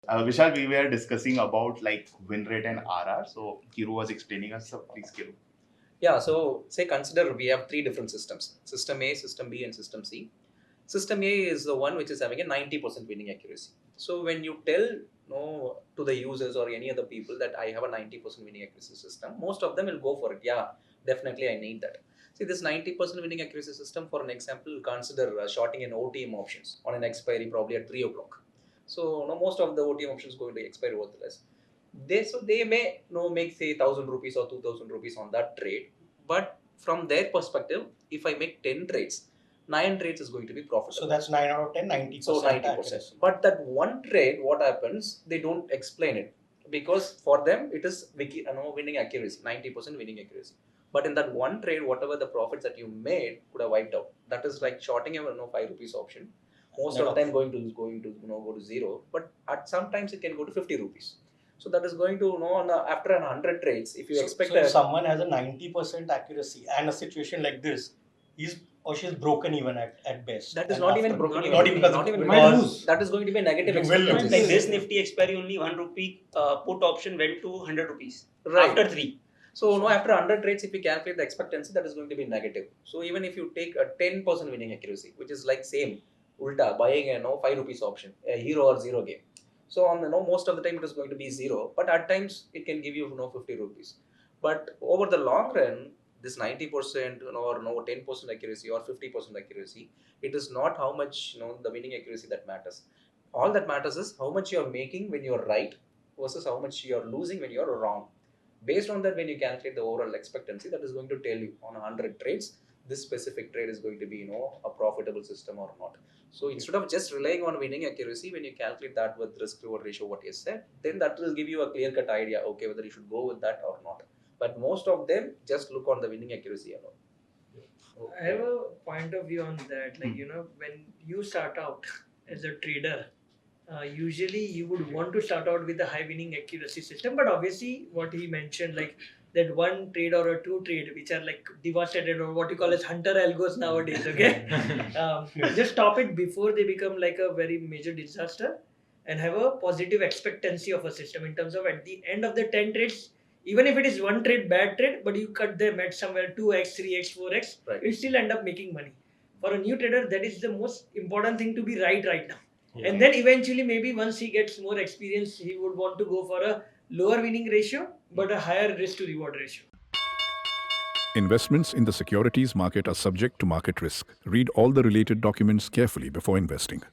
Vishal, we were discussing about like win rate and RR. So Kiru was explaining us. So please, Kiru. Yeah, so say consider we have three different systems: System A, System B, and System C. System A is the one which is having a 90% winning accuracy. So when you tell to the users or any other people that I have a 90% winning accuracy system, most of them will go for it. Yeah, definitely I need that. See, this 90% winning accuracy system, for an example, consider shorting in OTM options on an expiry probably at 3 o'clock. So most of the OTM options going to expire worthless. They may make say 1,000 rupees or 2,000 rupees on that trade, but from their perspective, if I make 10 trades, 9 trades is going to be profitable. So that's 9 out of 10, 90%. So 90%. But that one trade, what happens? They don't explain it because for them it is winning accuracy, 90% winning accuracy. But in that one trade, whatever the profits that you made could have wiped out. That is like shorting a 5 rupees option. Most of the time going to go to zero. But at sometimes it can go to 50 rupees. So that is going to after 100 trades, if you expect if someone has a 90% accuracy and a situation like this, he's or she's broken even at best. That is not even broken. Not even because that is going to be a negative expectancy. Like this Nifty expiry, only 1 rupee put option went to 100 rupees right. After 3. So after 100 trades, if you calculate the expectancy, that is going to be negative. So even if you take a 10% winning accuracy, which is like same ulta buying a 5 rupees option, a hero or zero game. So on the most of the time it is going to be zero, but at times it can give you 50 rupees. But over the long run, this 90% or 10% accuracy or 50% accuracy, it is not how much the winning accuracy that matters. All that matters is how much you are making when you are right versus how much you are losing when you are wrong. Based on that, when you calculate the overall expectancy, that is going to tell you on 100 trades, this specific trade is going to be a profitable system or not. So instead of just relying on winning accuracy, when you calculate that with risk reward ratio, what you said, then that will give you a clear cut idea, okay, whether you should go with that or not. But most of them just look on the winning accuracy alone. Okay. I have a point of view on that. Like, when you start out as a trader, usually you would want to start out with a high winning accuracy system. But obviously, what he mentioned, like that one trade or a two trade, which are like devastated or what you call as hunter algos nowadays, okay? Just stop it before they become like a very major disaster and have a positive expectancy of a system in terms of at the end of the 10 trades, even if it is one trade, bad trade, but you cut them at somewhere 2x, 3x, 4x, right. You still end up making money. For a new trader, that is the most important thing to be right now. Yeah. And then eventually, maybe once he gets more experience, he would want to go for a lower winning ratio, but a higher risk to reward ratio. Investments in the securities market are subject to market risk. Read all the related documents carefully before investing.